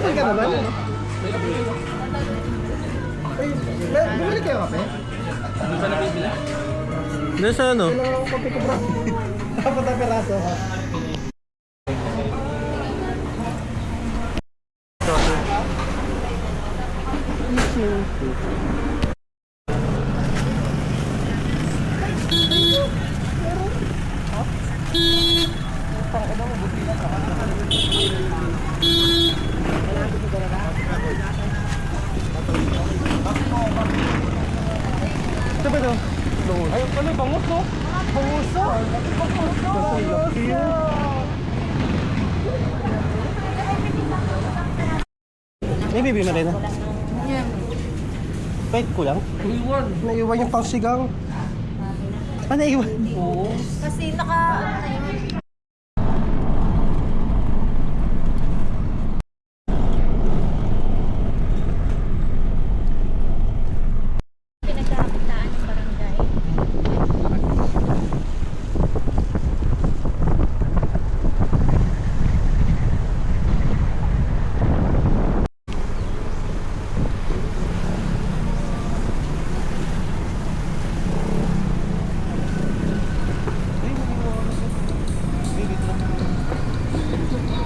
Nag-iipon ka naman. Bumili kayo kape? Hindi pa nabibila. Nasa ano? Kailangan akong kape ko bro. Dapat ang peraso. Ito ba ito? Ayun pala, bangus mo. Panguso? May bibili na rin na. Wait ko lang. Iwan. Naiwan yung pangsigang. Ah, naiwan? Oo. Kasi naka, ano na yun. Pinagkakakitaan ng barangay.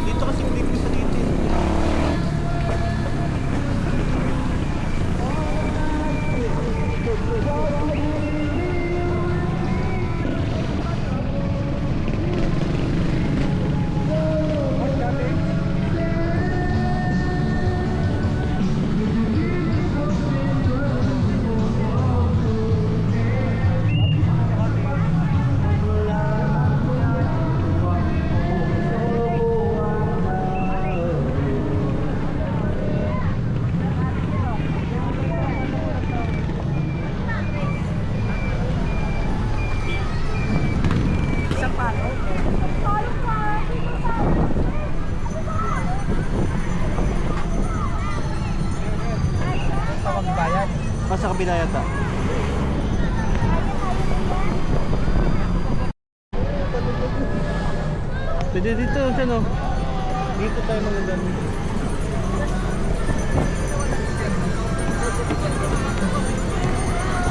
Dito kasi bibili sa dito. Nasa kabila yata. Pwede dito, ano? Dito tayo mga ganun.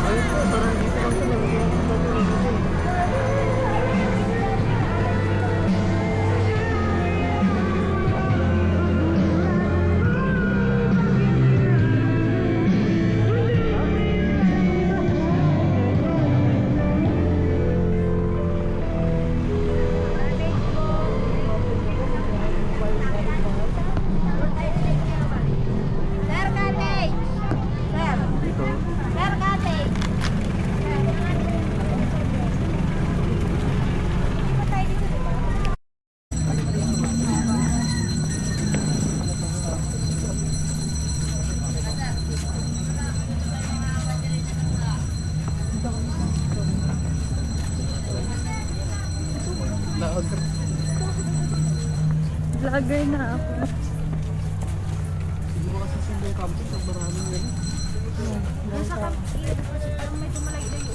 Ayun po, parang dito lang kami. Sir, cottage! Sir! Sir, cottage! Vlogger na ako. Siguro kasi sa may campus, ang maraming ganun. Sa parang medyo malayo-layo.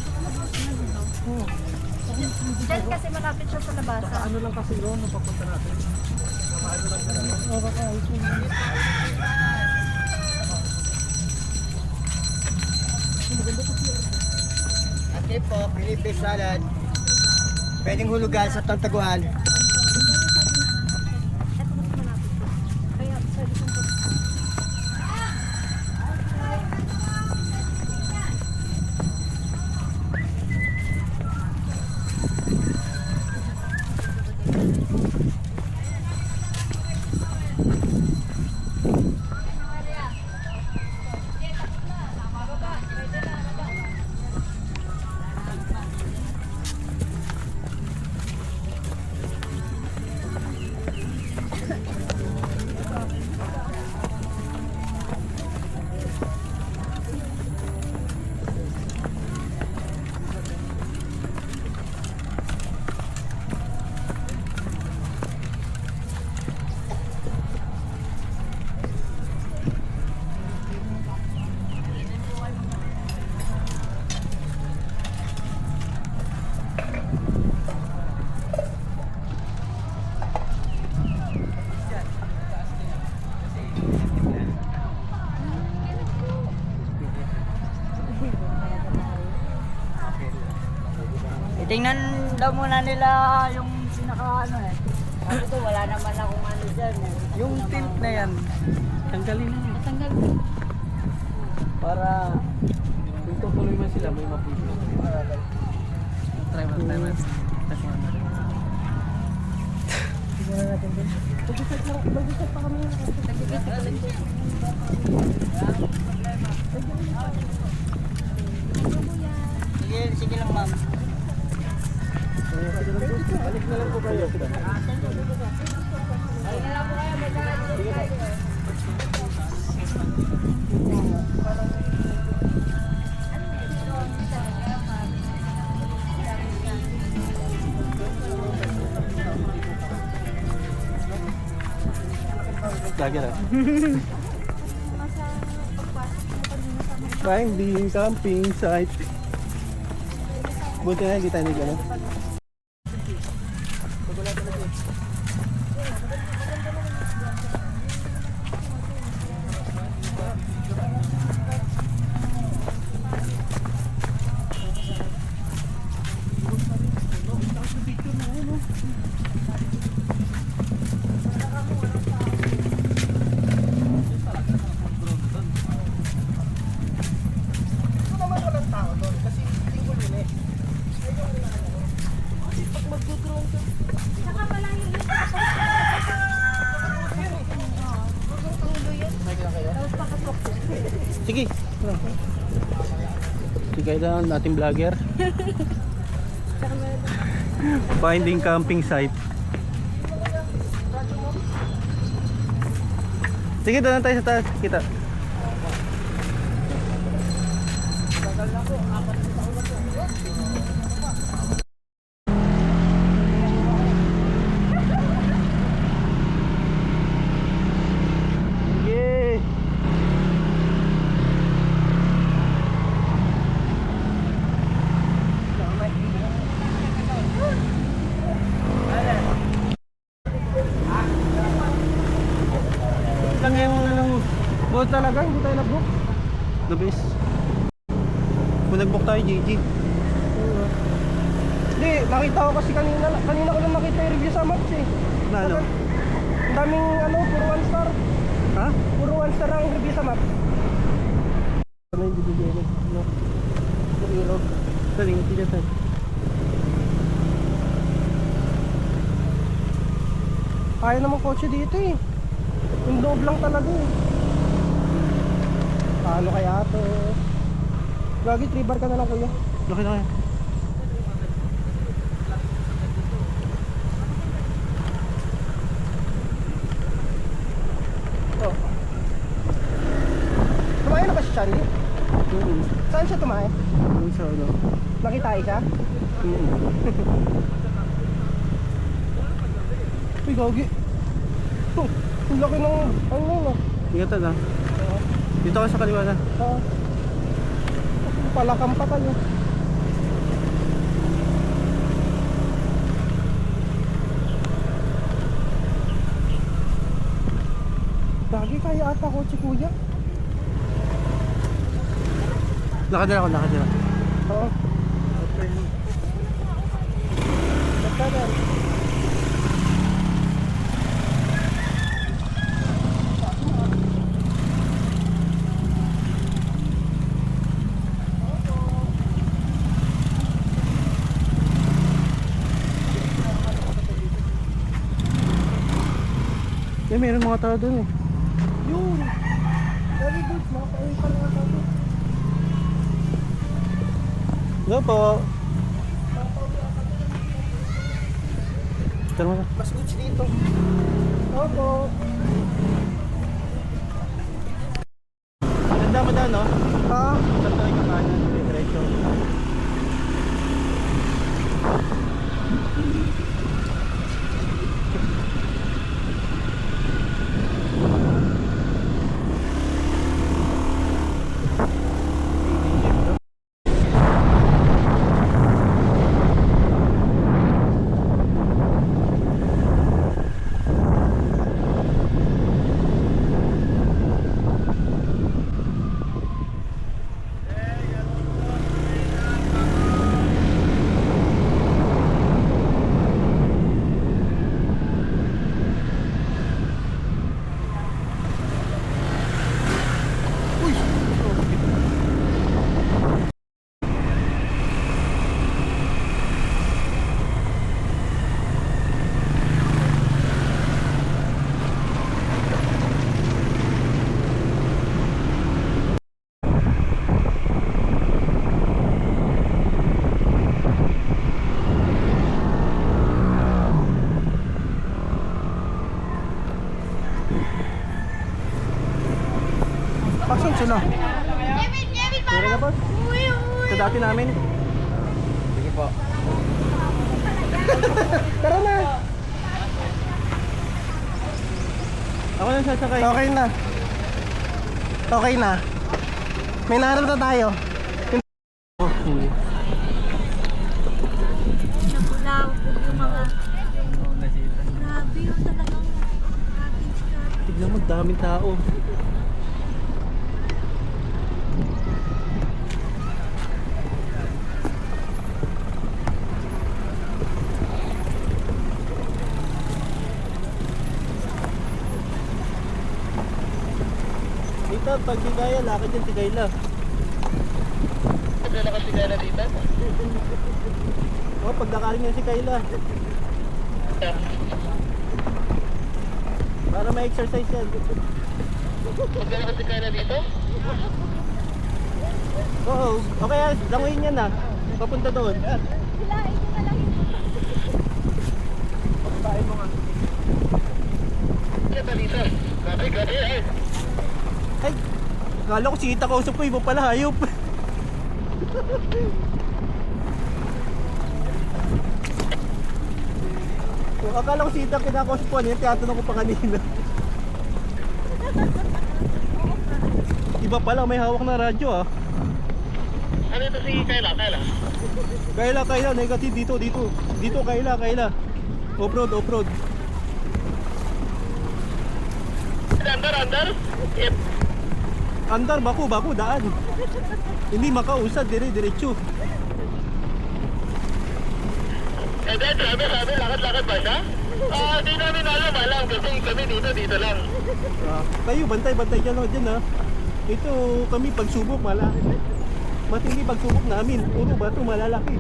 Diyan kasi malapit siya sa labasan. Ano lang kasi yun, napapunta natin. Nakaano lang ka naman. Oo, kakaayos yun. Ate po, Philippine salad. Pwedeng hulugan sa Tantaguan. Ito mas malapit siya. Kaya sa isang po. Tingnan daw muna nila yung pinaka ano eh. Sabi ko wala naman akong ano dyan eh. Yung tilt na yan, tanggalin na yun. Tanggal. Para kung tutuloy man sila, may mapipili. Try mo. Test mo. Sige, sige lang ma'am. Balik na lang po kayo. Lagi na. Finding camping site. Buti na hindi tayo nag-ano. Saka malayo yun. Tapos pakatok. Sige. Sige lang nating vlogger. Finding camping site. Sige, doon na tayo sa taas. Kita. Yeah. Lang yung boat talaga, hindi tayo nag-book. The best. Kung nag-book tayo, GG. Hindi, nakita ko kasi kanina ko lang nakita yung review sa maps eh. Na ano? Ang daming ano, puro 1 star. Ha? Puro 1 star ang review sa maps. Ano yung bibigyan mo? No? Ilog. Saling, hindi tayo. Kaya naman kotse dito eh. Yung loob lang talaga eh. Paano kaya to? Lagi 3 bar ka na lang kuya. Okay na kaya. Oh. Tumayo na ba si Charlie? Saan siya tumayo? Yung sa ano? Nakita siya? Uy, gagi. Oh, ang laki ng ano no? Ingatan lang. Dito ka sa kaliwa na. Palakang pa tayo. Lagi kaya ata ko si kuya. Lakad na ako, lakad na. Oo. Nagkagan. Eh, meron mga tao doon eh. Yun. Very good. Makapauwi pa lang ako. Hello po. Tara mo na. Mas goods dito. Opo. Ganda mo daan, no? Ha? Saan tayo kakanan? Diretso. diretso na. Meron na boss? Sa dati namin. Sige po. Tara na. Ako lang sasakay. Okay na. Okay na. May nahanap na tayo. Nakulaw yung mga... Grabe yun talagang... Tignan mo, daming tao. Dito, pag di kaya, lakad yan si Kayla. Lakad si Kayla dito? Oh, pag nakaling yan si Kayla. Para ma-exercise yan. Lakad si Kayla dito? Oo, okay, languyin yan na. Papunta doon. Kaya dito. Gabi eh. Ay, akala ko sita kausap ko, iba pala hayop. Oh, akala ko sita kinakausap ko, ano yung tinatanong ko pa kanina. Iba pala, may hawak na radyo ah. Ano ito si Kayla? Kayla, negative dito. Dito, Kayla. Off-road. Andar? Yep. Andar, baku, daan. Hindi makausad, diretso. Eh dahil sabi, lakad ba siya? Di namin alam kasi kami dito lang. Kayo, bantay dyan ha. Ito, kami pagsubok, matindi pagsubok namin. Puro bato, malalaki.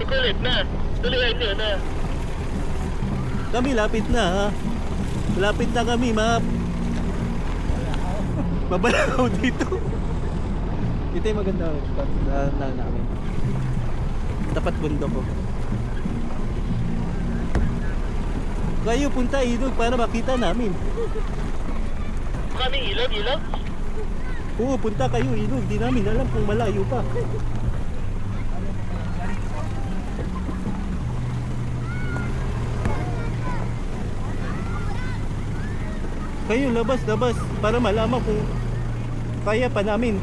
Kulit na. Tuloy nyo na. Kami, lapit na ha. Lapit na kami, mabalaw dito. Ito yung maganda spot na namin. Tapat bundok ko. Kayo punta ilog para makita namin. Kami ilog? Oo, punta kayo ilog. Di namin alam kung malayo pa. Kayo labas para malaman kung kaya pa namin.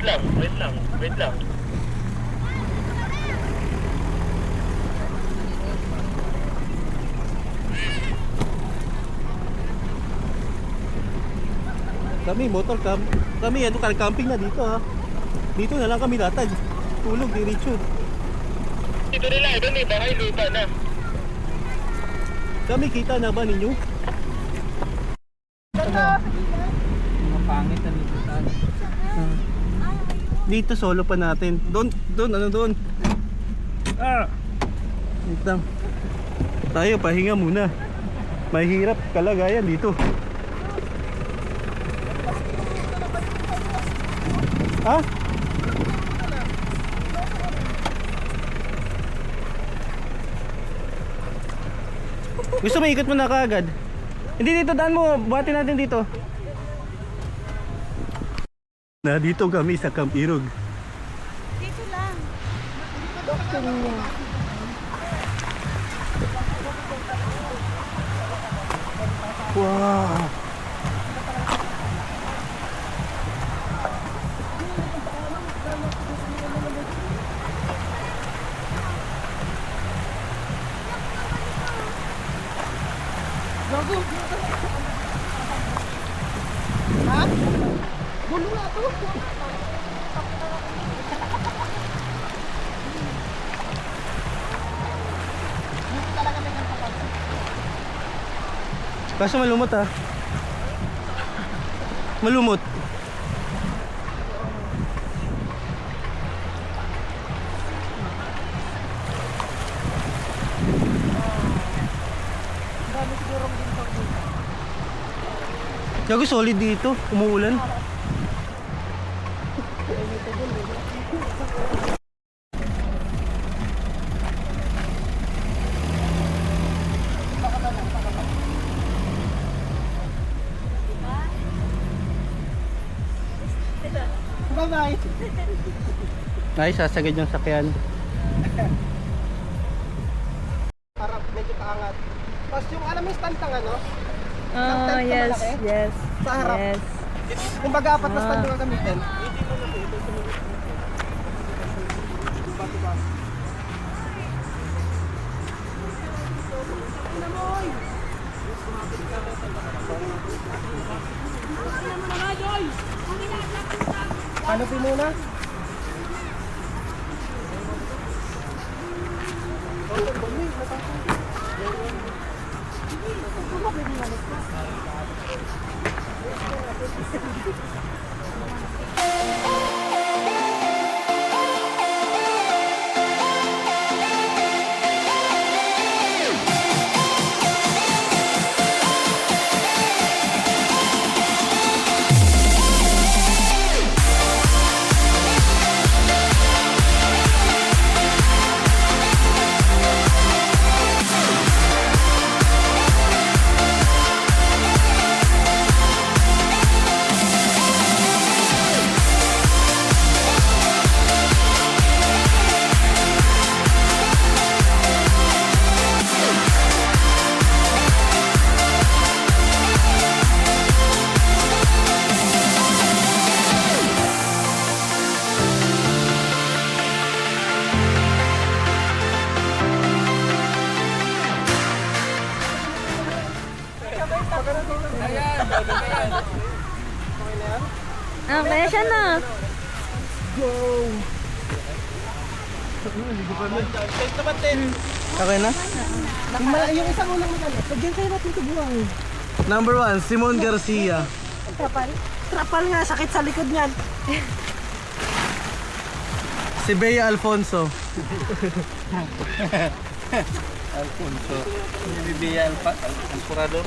Wait lang. Kami camping na dito ha. Dito na lang kami latag. Tulog diretso. Dito nila, doon may bahay lupa na. Kami kita na ba ninyo? Mga pangit na dito sa Dito solo pa natin. Doon. Wait lang. Tayo pahinga muna. Mahirap kalagayan dito. Ha? Gusto mo ikot mo na kaagad? Hindi dito, daan mo. Buhatin natin dito. Dito kami sa Camp Irog. Dito lang. Wow. Kaso malumot ha. Malumot. Gago solid dito, umuulan. bye-bye. Ay, sasagad yung sakyan. Para medyo kaangat. Tapos yung alam mo yung stand ng ano? Oh, yes, yes. Sa harap. Yes. Kumbaga apat na stand yung gagamitin. Hanapin muna. Ah, kaya siya na. Okay na? Yung isang unang magano. Pagyan kayo natin ito buwang. Number 1, Simon Garcia. Trapal nga, sakit sa likod niyan. Si Bea Alfonso. Alfonso. Hindi Bea Alforador.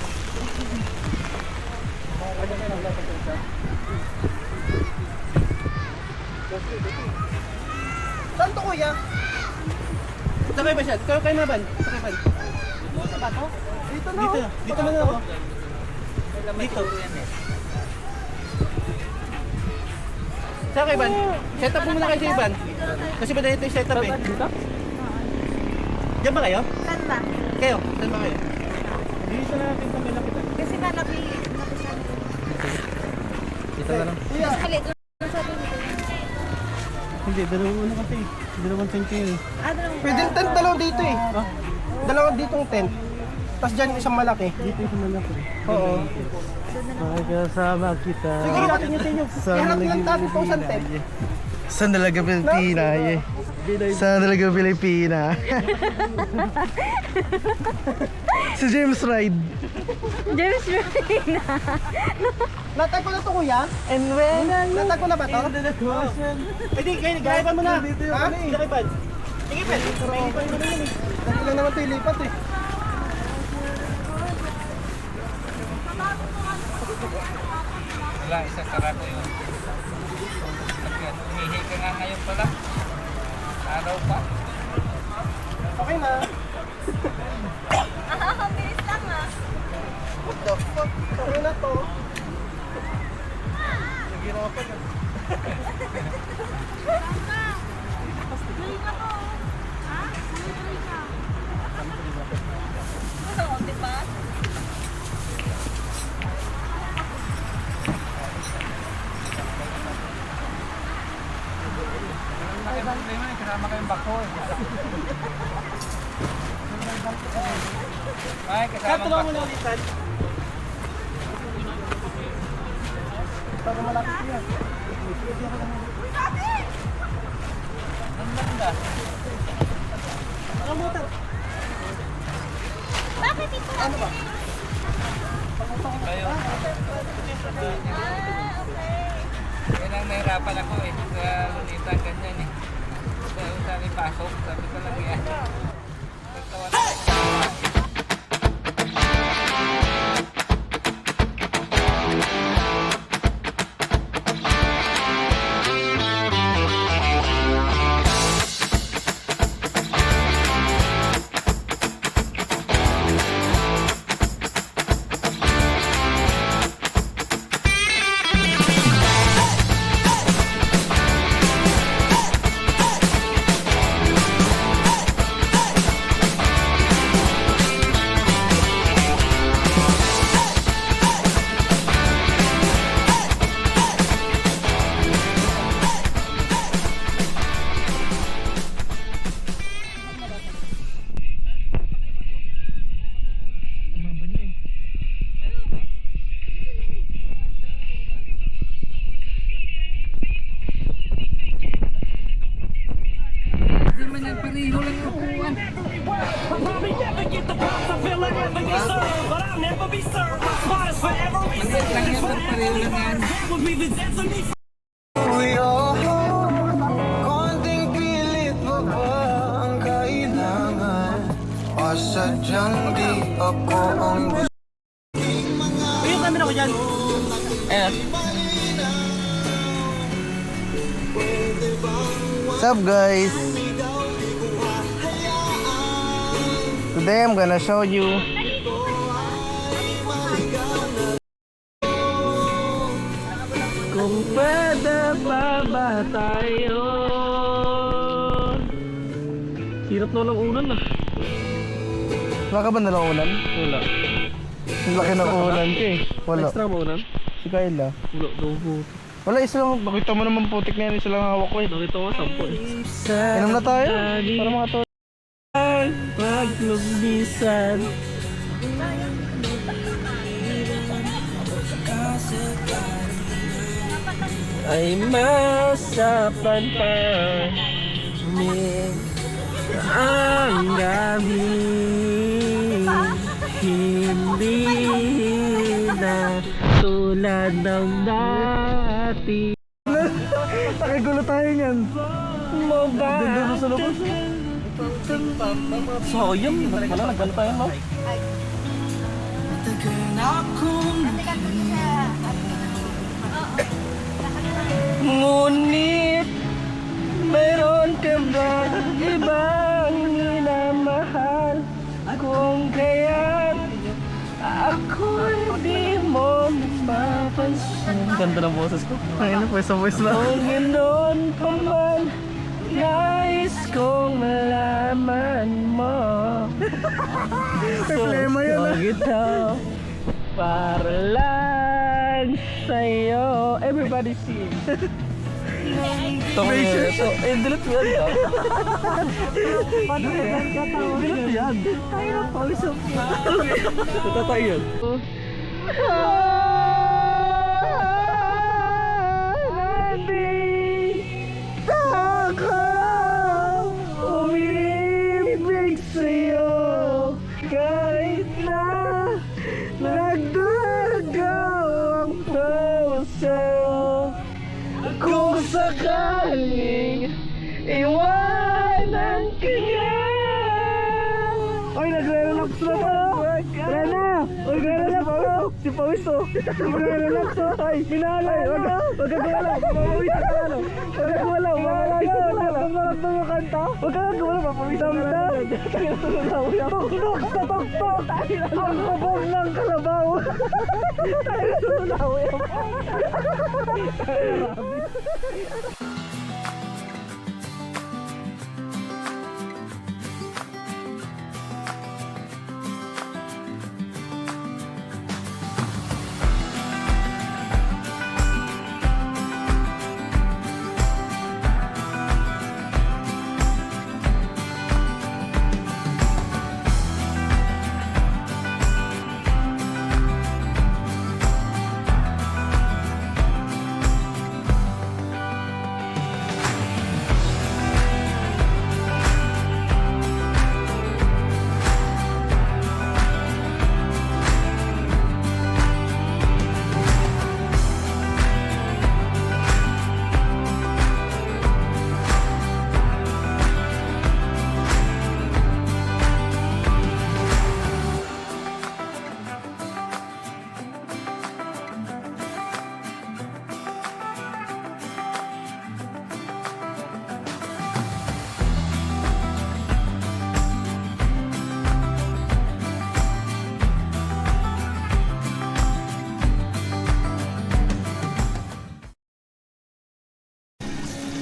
Saan to kuya? Sakay ba siya? Kaya na ban? Sakay ban? Dito na. Dito. Dito na ako. Dito. Sakay ban? Set up mo muna kayo sa Iban. Kasi ba dito yung setup eh? Diyan ba kayo? Saan ba? Kayo? Saan ba kayo? Dito na natin kami lapitan. Kasi ba napisan? Dito na lang. Kuya, Halit, doon sa dito. Hindi, dalawang ano kasi. Dalawang tent kayo eh. Ah, dalawang pwedeng tent dalawa dito eh. Dalawa ditong tent. Tapos dyan isang malaki. Dito yung malaki. Oo. Magkasama kita. Sige, natin yung sa inyo. Iharap lang natin itong isang tent. Saan talaga Pilipina eh? Saan talaga Pilipina? Si James Ride. James Marina. Natag ko na to kuya? And when? Natag ko na ba to? Pwede, kaya mo na. Ha? Sakay ban? Sige, Ben. May ipan mo na yun eh. Dali lang naman ito ilipat eh. Wala, isa sarado yun. Umihi ka nga ngayon pala. Araw pa. Okay na. Ah, bilis lang ah. What the fuck? Okay na to. Oo, diba? Ay, problema eh. Kasama kayong bako eh. Ay, kasama Katulong mo bako. na ulit, Tad. Para malaki siya. Ang ganda. Ano mo ito? Bakit ito? Ano ba? Kayo. Yan ang nahirapan ako eh. Sa lunita, ganyan eh. Kaya kung saan ipasok, sabi ko lang yan. Nagtawa na. ba? Maliit lang yan, pero pareho lang yan. Konting pilit mo ba ang kailangan? O sadyang di ako ang gusto? Yung camera ko dyan. Ayan. What's up guys? Today I'm gonna show you Kung pwede pa ba tayo? Hirap na lang ulan ah. Wala ka ba nalang ulan? Wala. Ang laki ng ulan ko eh. Wala. Extra mo ulan? Si Kayla. Wala daw po. Wala, isa lang. Bakita mo naman putik na yan. Isa lang hawak ko eh. Nakita ko 10 eh. Inom na tayo. Para mga to. Paglugbisan ay masapan pa ang gabi, hindi na tulad ng dati. Nakigulo tayo niyan. Mo ba? Ganda sa labas. Sayang, wala nagano tayo no? Ngunit mayroon ka ba ibang minamahal? Kung kaya't ako'y di mo mapapansin. Ganda ng boses ko. Ay, ano, voice na. Kung ganoon pa man, nais kong malaman mo. Problema yun, ah. Ito, para lang sa'yo. Everybody sing. Ito ko yun. Delete mo yan. Delete mo yan. Tayo na pawis ang ito tayo yun. Umiibig sa'yo kahit na nagdagaw ang puso. Kung sakaling iwanan ka niya. Oy, nagre-relax na to. Tara na. Oy, nagre-relax to. Si Pawiso. Nagre-relax to. Ay, minalay. Wag ka gumala. Mamawisan ka lang. Wag ka gumala. Mamawisan ka lang. Pagmarap mo yung kanta. Wag ka gumala. Mapawisan ka lang. Tok-tok sa tok-tok. Ang kabog ng kalabaw. Tayo sa sulawi.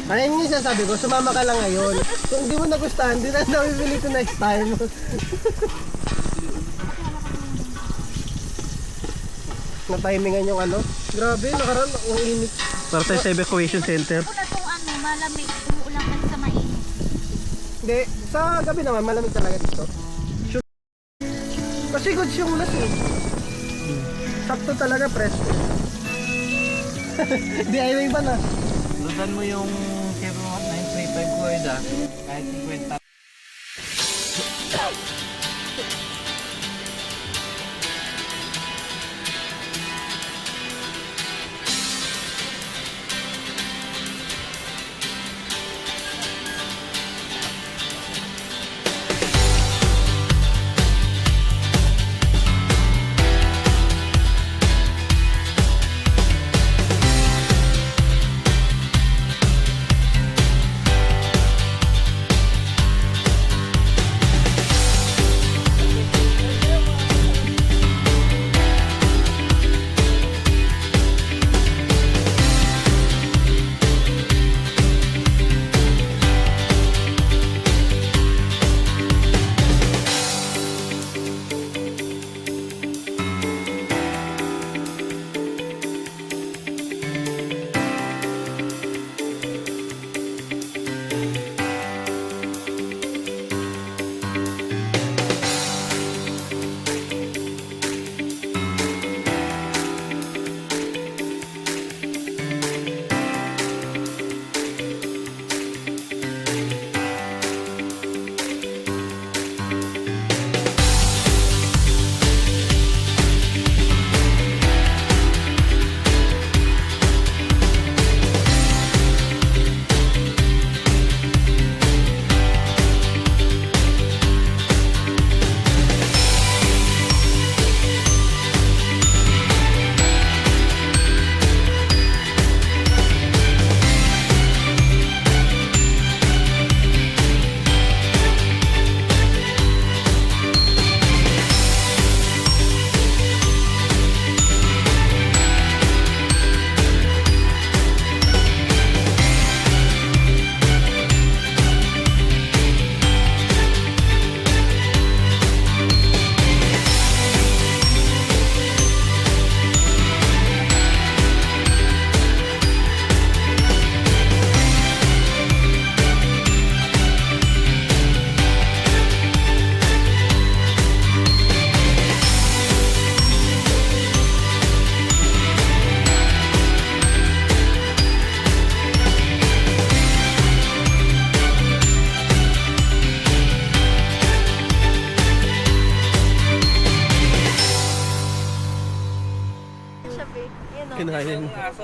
Ayun yung sasabi ko, sumama ka lang ngayon. Kung hindi mo nagustuhan, di na nabibili ko next time. Na-timingan yung ano. Grabe, nakaraan, ang init. Para tayo sa evacuation center. Ito na itong ano, malamig. Umuulan kasi sa mainit. Hindi, sa gabi naman, malamig talaga dito. Sure. Kasi goods yung ulas eh. Sakto talaga, presko. DIY ba na? Lutan mo yung 0935 ko eh, kahit 50.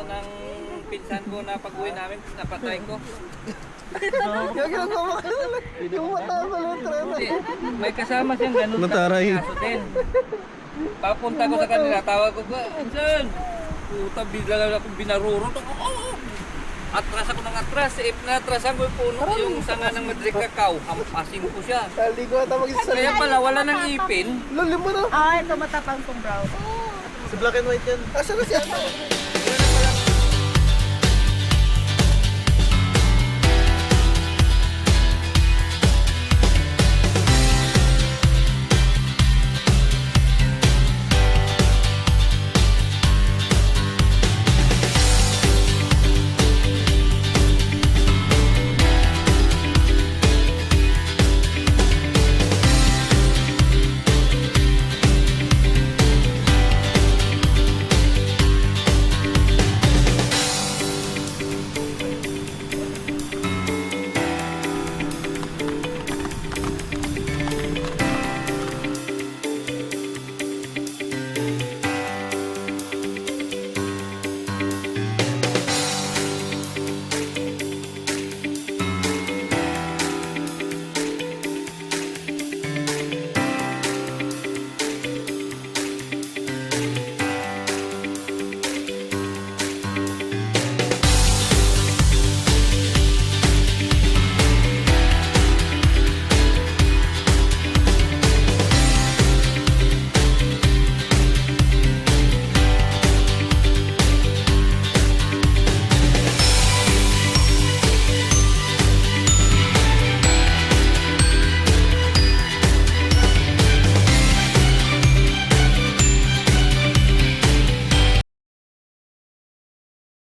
aso ng pinsan ko na pag-uwi namin, napatay ko. Yung ginagawa ka na lang. Yung mata sa letra na. Hindi, may kasama siyang ganun Nataray. aso din. Papunta ko sa kanila, tawag ko, Pinsan! Puta, bigla lang akong binarurot. Atras ako ng atras. If natrasan ko yung puno, yung sanga ng Madrid Cacao, hampasin ko siya. Hindi ko ata mag-isa. Kaya pala, wala nang ipin. Lalo mo na. Ah, ito matapang tong brown. Si black and white yan. Asa na siya?